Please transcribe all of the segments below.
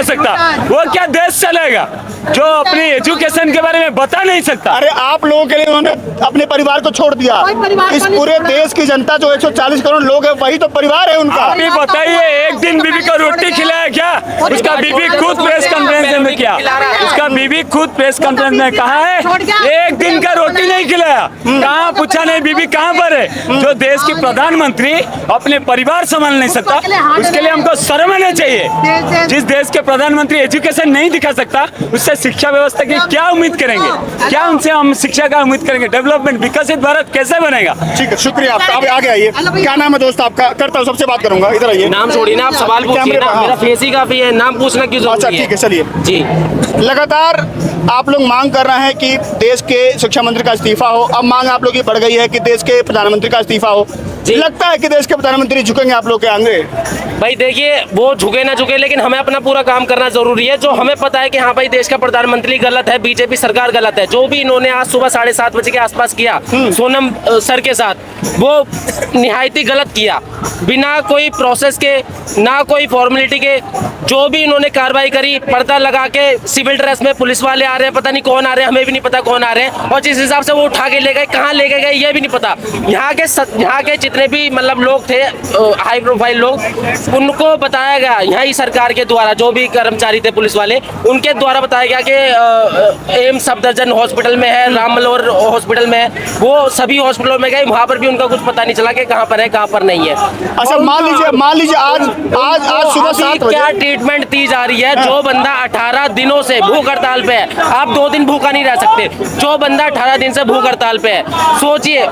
सकता, वो क्या देश चलेगा जो अपनी एजुकेशन के बारे में बता नहीं सकता। अरे आप लोगों के लिए उन्होंने अपने परिवार को छोड़ दिया। इस पूरे देश की जनता जो 140 करोड़ लोग है वही तो परिवार है उनका। आप ही बताइए, एक दिन बीबी को रोटी खिलाया क्या? उसका बीबी खुद प्रेस कॉन्फ्रेंस में किया, उसका बीबी खुद प्रेस कॉन्फ्रेंस में कहा है एक दिन का रोटी नहीं खिलाया। कहाँ पूछा नहीं बीबी कहाँ पर है? जो देश की प्रधानमंत्री अपने परिवार संभाल नहीं सकता, उसके लिए हमको शर्म आना चाहिए। जिस देश के प्रधानमंत्री एजुकेशन नहीं दिखा सकता, उससे शिक्षा व्यवस्था की क्या उम्मीद करेंगे? क्या उनसे हम शिक्षा का उम्मीद करेंगे? डेवलपमेंट, विकसित भारत कैसे बनेगा? ठीक है, शुक्रिया आपका। अब आगे आइए, क्या नाम है दोस्त आपका? करता हूँ, सबसे बात करूंगा, इधर आइए। नाम छोड़िए ना, आप सवाल पूछिए ना, मेरा फेस ही काफी है, नाम पूछना क्यों जरूरी है? अच्छा ठीक है, चलिए जी। लगातार आप लोग मांग कर रहे हैं कि देश के शिक्षा मंत्री का इस्तीफा हो। अब मांग आप लोग की बढ़ गई है कि देश के प्रधानमंत्री का इस्तीफा हो। लगता है कि देश के प्रधानमंत्री झुकेंगे आप लोग के आगे? भाई देखिए, वो झुके ना झुके, लेकिन हमें अपना पूरा काम करना जरूरी है। जो हमें पता है कि हाँ भाई देश का प्रधानमंत्री गलत है, बीजेपी सरकार गलत है। जो भी इन्होंने आज सुबह 7:30 बजे के आसपास किया सोनम सर के साथ, वो निहायत ही गलत किया, बिना कोई प्रोसेस के, ना कोई फॉर्मेलिटी के। जो भी इन्होंने कार्रवाई करी, पर्दा लगा के सिविल ड्रेस में पुलिस वाले आ रहे हैं, पता नहीं कौन आ रहे हैं, हमें भी नहीं पता कौन आ रहे हैं, और जिस हिसाब से वो उठा के ले गए, कहाँ ले गए ये भी नहीं पता। यहाँ के जितने भी मतलब लोग थे हाई प्रोफाइल लोग, उनको बताया गया यही सरकार के द्वारा, जो भी कर्मचारी थे पुलिस वाले, उनके द्वारा बताया गया कि एम्स सफदरजंग हॉस्पिटल में है, राम मनोहर हॉस्पिटल में है। वो सभी हॉस्पिटलों में गए, वहाँ पर भी उनका कुछ पता नहीं चला कि कहाँ पर है कहाँ पर नहीं है। अच्छा मान लीजिए आज सुबह 7 बजे क्या ट्रीटमेंट दी जा रही है? जो बंदा 18 दिनों से भूख हड़ताल पे है, आप 2 दिन भूखा नहीं रह सकते। जो बंदा 18 दिन से भूख हड़ताल पे है, सोचिए,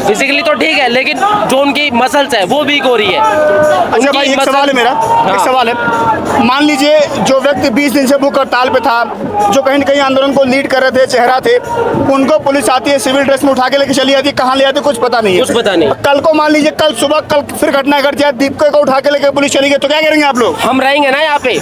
फिजिकली तो ठीक है लेकिन जो उनकी मसल्स है वो वीक हो रही है। अच्छा भाई, एक सवाल है मेरा, एक सवाल है। मान लीजिए जो व्यक्ति 20 दिन से भूख हड़ताल पे था, जो कहीं न कहीं आंदोलन को लीड कर रहे थे, चेहरा थे, उनको पुलिस आती है, सिविल ड्रेस में उठा के लेके चली जाती है, कहाँ ले जाती है कुछ पता नहीं है। कुछ पता नहीं। कल को मान लीजिए कल सुबह फिर घटना घट जाए, दीपक को उठा के लेके पुलिस चली गई, तो क्या करेंगे आप लोग? हम रहेंगे ना यहाँ पे।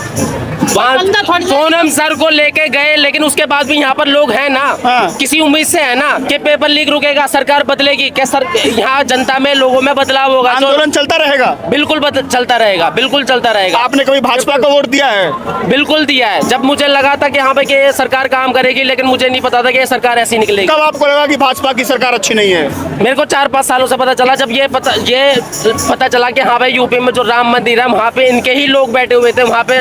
सोनम सर को लेके गए, लेकिन उसके बाद भी यहाँ पर लोग हैं ना। हाँ। किसी उम्मीद से है ना कि पेपर लीक रुकेगा, सरकार बदलेगी क्या? सर यहाँ जनता में, लोगों में बदलाव होगा, आंदोलन चलता रहेगा। बिल्कुल चलता रहेगा, बिल्कुल चलता रहेगा। आपने कभी भाजपा को वोट दिया है? बिल्कुल दिया है। जब मुझे लगा था कि हाँ भाई ये सरकार काम करेगी, लेकिन मुझे नहीं पता था कि ये सरकार ऐसी निकलेगी। कब आपको लगा कि भाजपा की सरकार अच्छी नहीं है? मेरे को 4-5 सालों से पता चला, जब ये पता चला कि हाँ भाई यूपी में जो राम मंदिर है, वहाँ पे इनके ही लोग बैठे हुए थे, वहाँ पे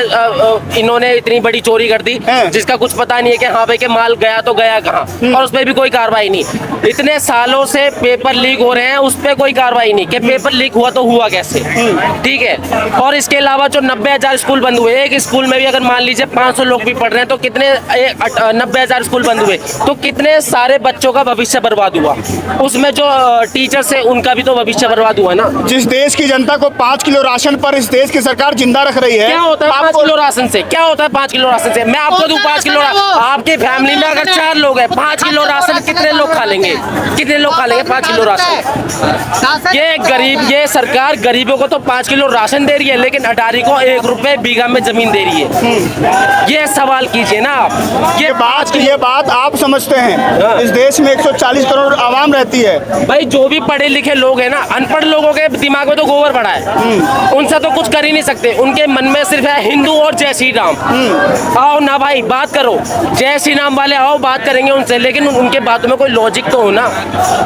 इन्होंने इतनी बड़ी चोरी कर दी जिसका कुछ पता नहीं है कि हाँ भाई के माल गया तो गया कहाँ, और उस पर भी कोई कार्रवाई नहीं। इतने सालों से पेपर लीक हो रहे हैं, उस पर कोई कार्रवाई नहीं कि पेपर लीक हुआ तो हुआ कैसे, ठीक है। और इसके अलावा जो 90,000 स्कूल बंद हुए, एक स्कूल में भी अगर मान लीजिए 500 लोग भी पढ़ रहे हैं तो कितने 90,000 स्कूल बंद हुए, तो कितने सारे बच्चों का भविष्य बर्बाद हुआ। उसमें जो टीचर्स है उनका भी तो भविष्य बर्बाद हुआ ना। जिस देश की जनता को 5 किलो राशन पर इस देश की सरकार जिंदा रख रही है, क्या होता है 5 किलो राशन से? क्या होता है 5 किलो राशन से? मैं आपको दूं 5 किलो, आपकी फैमिली में अगर 4 लोग हैं, 5 किलो राशन कितने लोग खा लेंगे? कितने लोग खा लेंगे 5 किलो राशन? ये सरकार गरीबों को तो 5 किलो राशन दे रही है, लेकिन अटारी को 1 रुपए बीघा में जमीन दे रही है। ये सवाल कीजिए ना आप। ये बात आप समझते हैं? इस देश में 140 करोड़ आवाम रहती है। भाई जो भी पढ़े लिखे लोग हैं ना, अनपढ़ लोगों के दिमाग में तो गोबर पड़ा है, उनसे तो कुछ कर ही नहीं सकते। उनके मन में सिर्फ है हिंदू और जय श्री राम। आओ ना भाई बात करो, जय श्री राम वाले आओ, बात करेंगे उनसे, लेकिन उनके बातों में कोई लॉजिक तो हो ना,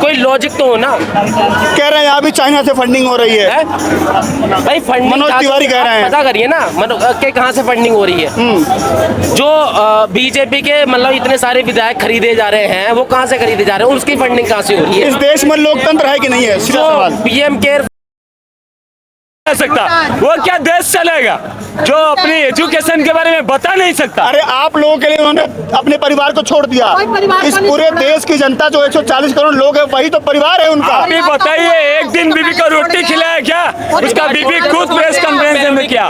कोई लॉजिक तो हो ना। कह रहे हैं यहाँ भी चाइना से फंडिंग हो रही है। भाई फंडिंग मनोज तिवारी कह रहे हैं, पता करिए ना के कहाँ से फंडिंग हो रही है। जो बीजेपी के मतलब इतने सारे विधायक खरीदे जा रहे हैं, वो कहाँ से खरीदे जा रहे हैं? उसकी फंडिंग कहाँ से हो रही है? इस देश में लोकतंत्र है कि नहीं है? सीधा सवाल। पीएम केयर सकता, वो क्या देश चलेगा जो अपनी एजुकेशन के बारे में बता नहीं सकता। अरे आप लोगों के लिए उन्होंने अपने परिवार को छोड़ दिया। इस पूरे देश की जनता जो 140 करोड़ लोग है वही तो परिवार है उनका। आप ही बताइए, एक दिन बीबी को रोटी खिलाया क्या? उसका बीबी खुद प्रेस कॉन्फ्रेंस में किया,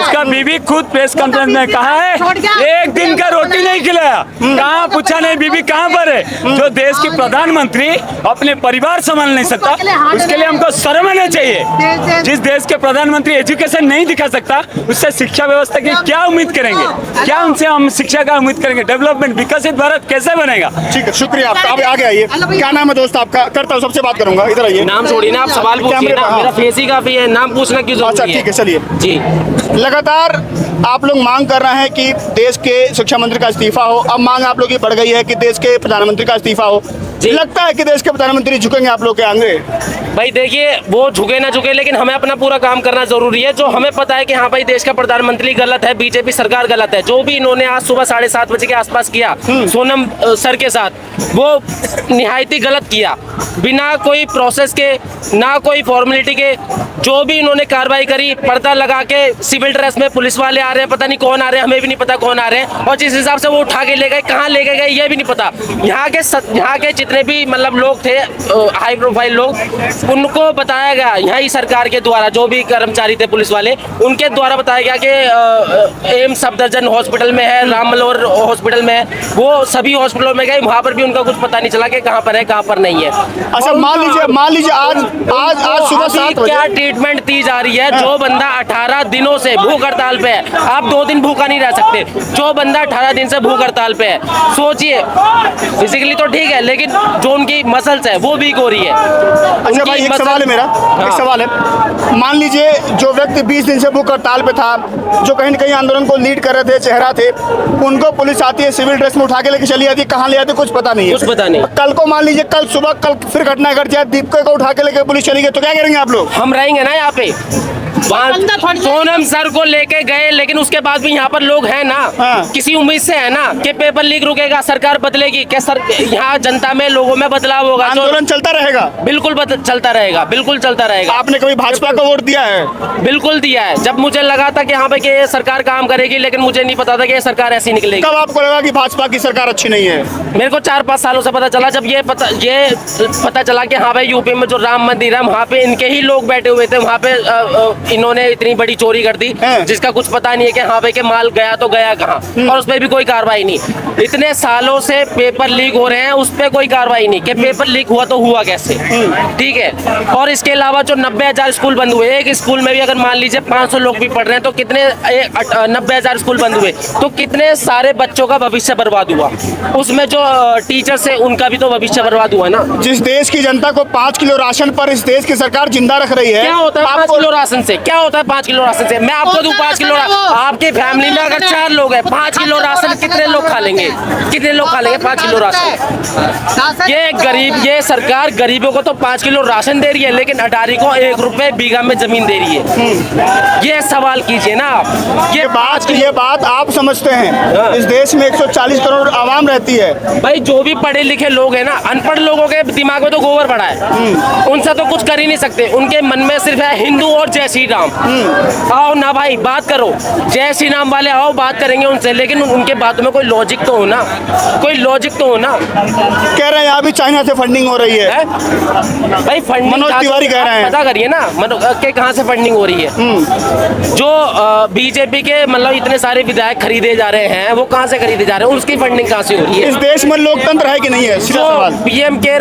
उसका बीबी खुद प्रेस कॉन्फ्रेंस में कहा है एक दिन का रोटी नहीं खिलाया। कहाँ पूछा नहीं बीबी कहाँ पर है? जो देश की प्रधानमंत्री अपने परिवार संभाल नहीं सकता, उसके लिए हमको शर्म आना चाहिए। जिस देश के प्रधानमंत्री एजुकेशन नहीं दिखा सकता, उससे शिक्षा व्यवस्था की क्या उम्मीद करेंगे? क्या उनसे हम शिक्षा का उम्मीद करेंगे? डेवलपमेंट, विकसित भारत कैसे बनेगा? ठीक है, शुक्रिया आपका। अब आगे आइए, क्या नाम है दोस्त आपका? करता हूँ, सबसे बात करूंगा, इधर आइए। नाम छोड़िए ना, आप सवाल पूछिए ना, मेरा फेस ही काफी है, नाम पूछना क्यों अच्छा जरूरी है? ठीक है, चलिए। जी, लगातार आप लोग मांग कर रहे हैं कि देश के शिक्षा मंत्री का इस्तीफा हो। अब मांग आप लोग की बढ़ गई है कि देश के प्रधानमंत्री का इस्तीफा हो। लगता है कि देश के प्रधानमंत्री झुकेंगे आप लोग के आगे? भाई देखिए, वो झुके ना झुके, लेकिन हमें अपना पूरा काम करना जरूरी है। जो हमें पता है कि हाँ भाई देश का प्रधानमंत्री गलत है, बीजेपी सरकार गलत है, जो भी इन्होंने आज सुबह 7:30 बजे के आसपास किया सोनम सर के साथ, वो निहायती गलत किया, बिना कोई प्रोसेस के, ना कोई फॉर्मेलिटी के। जो भी इन्होंने कार्रवाई करी, पर्दा लगा के सिविल ड्रेस में पुलिस वाले आ रहे हैं, पता नहीं कौन आ रहे हैं, हमें भी नहीं पता कौन आ रहे हैं, और जिस हिसाब से वो उठा के ले गए, कहाँ ले गए ये भी नहीं पता। यहाँ के जितने भी मतलब लोग थे, हाई प्रोफाइल लोग, उनको बताया गया यहाँ सरकार के द्वारा, जो भी कर्मचारी थे पुलिस वाले, उनके द्वारा बताया गया कि एम्स सफदरजंग हॉस्पिटल में है, राम मनोहर हॉस्पिटल में है, वो सभी हॉस्पिटलों में गए, वहाँ पर भी उनका कुछ पता नहीं चला कि कहाँ पर है कहाँ पर नहीं है। अच्छा, मान लीजिए आज सुबह 7 बजे क्या ट्रीटमेंट दी जा रही है? जो बंदा 18 दिनों से भूख हड़ताल पे है, आप 2 दिन भूखा नहीं रह सकते। जो बंदा 18 दिन से भूख हड़ताल पे है, सोचिए, फिजिकली तो ठीक है, लेकिन जो उनकी मसल्स है वो वीक हो रही है। अच्छा भाई, एक सवाल है मेरा, एक सवाल है। मान लीजिए जो व्यक्ति 20 दिन से भूख हड़ताल पे था, जो कहीं न कहीं आंदोलन को लीड कर रहे थे, चेहरा थे, उनको पुलिस आती है, सिविल ड्रेस में उठा के लेके चली जाती है, कहाँ ले आती है कुछ पता नहीं है। कुछ पता नहीं। कल को मान लीजिए कल सुबह फिर घटना घट जाए, दीपक को उठा के लेके पुलिस चली गई, तो क्या करेंगे आप लोग? हम रहेंगे ना यहाँ पे। सोनम सर को लेके गए, लेकिन उसके बाद भी यहाँ पर लोग हैं ना, किसी उम्मीद से है ना कि पेपर लीक रुकेगा, सरकार बदलेगी क्या? सर यहाँ जनता में, लोगों में बदलाव होगा, आंदोलन चलता रहेगा। बिल्कुल चलता रहेगा, बिल्कुल चलता रहेगा। आपने कभी भाजपा को वोट दिया है? बिल्कुल दिया है, जब मुझे लगा था कि हाँ भाई कि ये सरकार काम करेगी, लेकिन मुझे नहीं पता था कि ये सरकार ऐसी निकलेगी। कब आपको लगा कि भाजपा की सरकार अच्छी नहीं है? मेरे को 4-5 सालों से पता चला, जब ये पता चला कि हाँ भाई यूपी में जो राम मंदिर है, वहाँ पे इनके ही लोग बैठे हुए थे, वहाँ पे इन्होंने इतनी बड़ी चोरी कर दी जिसका कुछ पता नहीं है कि हाँ भाई के माल गया तो गया कहाँ, और उस पर भी कोई कार्रवाई नहीं। इतने सालों से पेपर लीक हो रहे हैं, उस पर कोई कार्रवाई नहीं कि पेपर लीक हुआ तो हुआ कैसे, ठीक है। और इसके अलावा जो 90,000 स्कूल बंद हुए, एक स्कूल में भी अगर मान लीजिए 500 लोग भी पढ़ रहे हैं, तो कितने 90,000 स्कूल बंद हुए, तो कितने सारे बच्चों का भविष्य बर्बाद हुआ। उसमें जो टीचर्स है उनका भी तो भविष्य बर्बाद हुआ ना। जिस देश की जनता को 5 किलो राशन पर इस देश की सरकार जिंदा रख रही है, क्या होता है 5 किलो राशन से? क्या होता है 5 किलो राशन से? मैं आपको दूं 5 किलो, आपकी फैमिली में अगर 4 लोग हैं, 5 किलो राशन कितने लोग खा लेंगे? कितने लोग खा लेंगे 5 किलो राशन? ये सरकार गरीबों को तो 5 किलो राशन दे रही है, लेकिन अटारी को 1 रुपए बीघा में जमीन दे रही है। ये सवाल कीजिए ना आप। ये बात आप समझते हैं? इस देश में 140 करोड़ आवाम रहती है। भाई जो भी पढ़े लिखे लोग हैं ना, अनपढ़ लोगों के दिमाग में तो गोबर पड़ा है, उनसे तो कुछ कर ही नहीं सकते। उनके मन में सिर्फ है हिंदू और जय श्री राम। आओ ना भाई, बात करो, जय श्री राम वाले आओ, बात करेंगे उनसे, लेकिन उनके बातों में कोई लॉजिक तो हो ना, कोई लॉजिक तो हो ना। कह रहे हैं यहाँ भी चाइना से फंडिंग हो रही है। भाई फंडिंग मनोज तिवारी कह रहे हैं, पता करिए ना के कहाँ से फंडिंग हो रही है। जो बीजेपी के मतलब इतने सारे विधायक खरीदे जा रहे हैं, वो कहाँ से खरीदे जा रहे हैं, उसकी फंडिंग कहाँ से हो रही है? इस देश में लोकतंत्र है कि नहीं है? सीधा सवाल। PM care